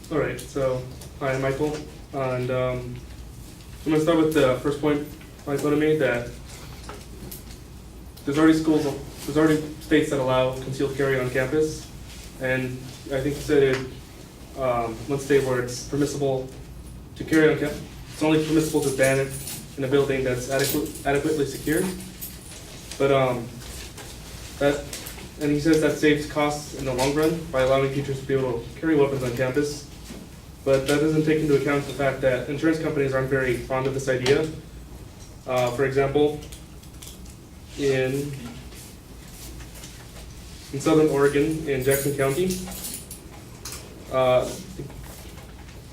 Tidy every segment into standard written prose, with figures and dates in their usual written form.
All right, so hi, I'm Michael, and I'm going to start with the first point Michael made, that there's already states that allow concealed carry on campus, and I think you said it, one state where it's permissible to carry on campus. It's only permissible to ban it in a building that's adequately secured, but and he says that saves costs in the long run by allowing teachers to be able to carry weapons on campus. But that doesn't take into account the fact that insurance companies aren't very fond of this idea. For example, in Southern Oregon, in Jackson County,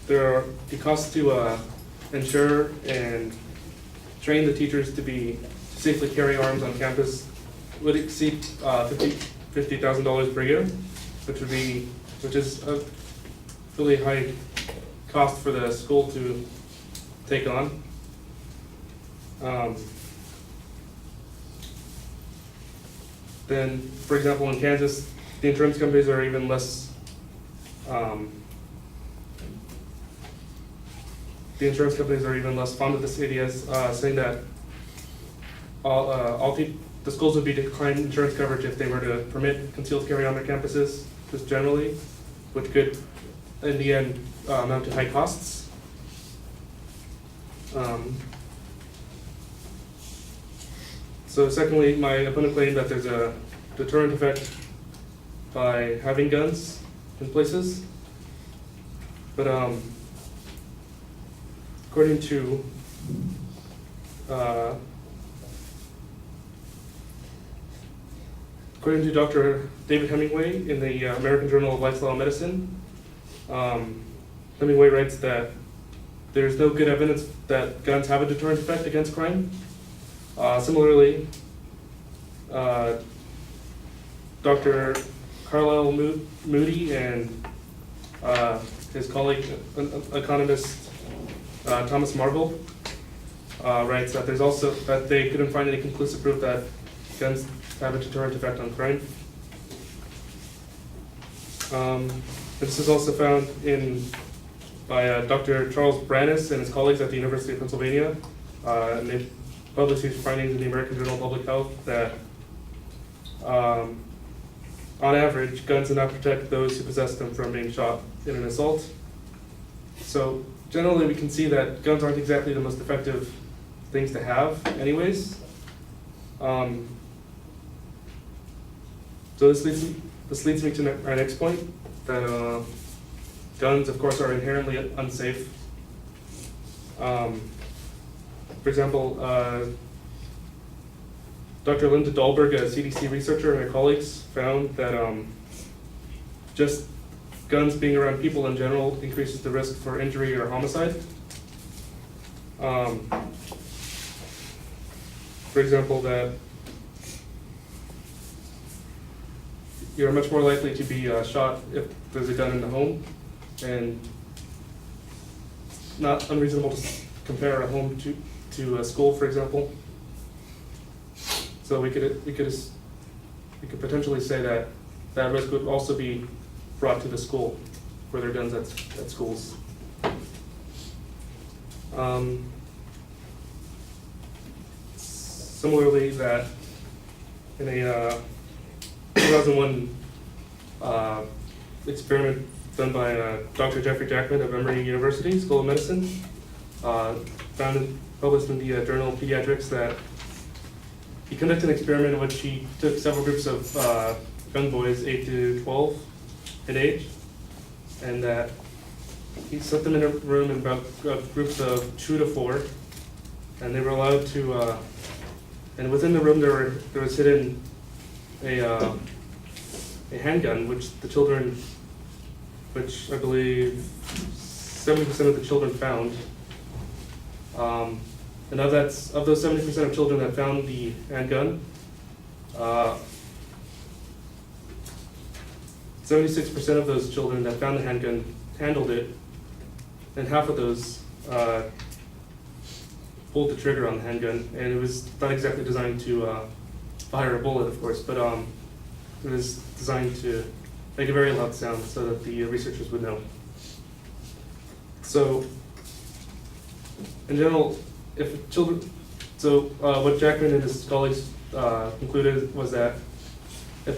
there are the costs to insure and train the teachers to safely carry arms on campus would exceed $50,000 per year, which is a really high cost for the school to take on. Then, for example, in Kansas, the insurance companies are even less. The insurance companies are even less fond of this idea, saying that the schools would be declining insurance coverage if they were to permit concealed carry on their campuses, just generally, which could, in the end, amount to high costs. So secondly, my opponent claimed that there's a deterrent effect by having guns in places, but according to Dr. David Hemingway in the American Journal of Lifestyle Medicine, Hemingway writes that there's no good evidence that guns have a deterrent effect against crime. Similarly, Dr. Carlisle Moody and his colleague, economist Thomas Marvel, writes that they couldn't find any conclusive proof that guns have a deterrent effect on crime. This is also found by Dr. Charles Brannis and his colleagues at the University of Pennsylvania, and they published these findings in the American Journal of Public Health that, on average, guns do not protect those who possess them from being shot in an assault. So generally, we can see that guns aren't exactly the most effective things to have, anyways. So this leads me to our next point, that guns, of course, are inherently unsafe. For example, Dr. Linda Dahlberg, a CDC researcher, and her colleagues found that just guns being around people in general increases the risk for injury or homicide. For example, that you're much more likely to be shot if there's a gun in the home, and not unreasonable to compare a home to a school, for example. So we could potentially say that that risk would also be brought to the school where there are guns at schools. Similarly, that in a 2001 experiment done by Dr. Jeffrey Jackman of Emory University School of Medicine, published in the Journal of Pediatrics, that he conducted an experiment in which he took several groups of young boys, 8 to 12 in age, and that he set them in a room in about groups of 2 to 4, and they were allowed to, and within the room there was hidden a handgun, which I believe 70% of the children found. And of those 70% of children that found the handgun, 76% of those children that found the handgun handled it, and half of those pulled the trigger on the handgun. And it was not exactly designed to fire a bullet, of course, but it was designed to make a very loud sound so that the researchers would know. So, in general, if children, so what Jackman and his colleagues concluded was that if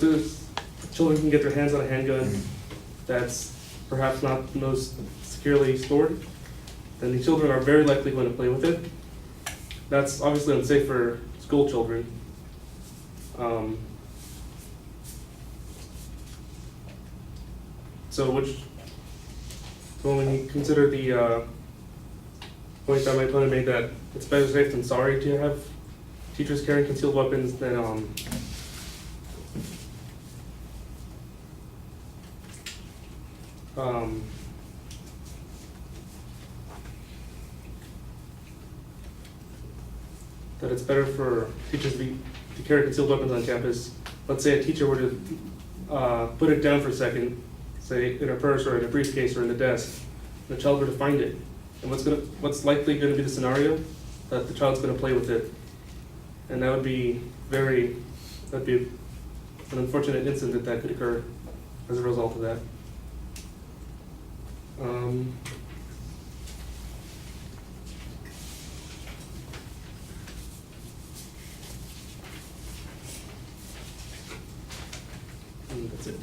children can get their hands on a handgun that's perhaps not the most securely stored, then the children are very likely going to play with it. That's obviously unsafe for school children. So when we consider the point that my opponent made that it's better safe than sorry to have teachers carrying concealed weapons, then that it's better for teachers to carry concealed weapons on campus. Let's say a teacher were to put it down for a second, say in her purse or in a briefcase or in the desk, and the child were to find it. And what's likely going to be the scenario? That the child's going to play with it. And that'd be an unfortunate incident that could occur as a result of that. And that's it.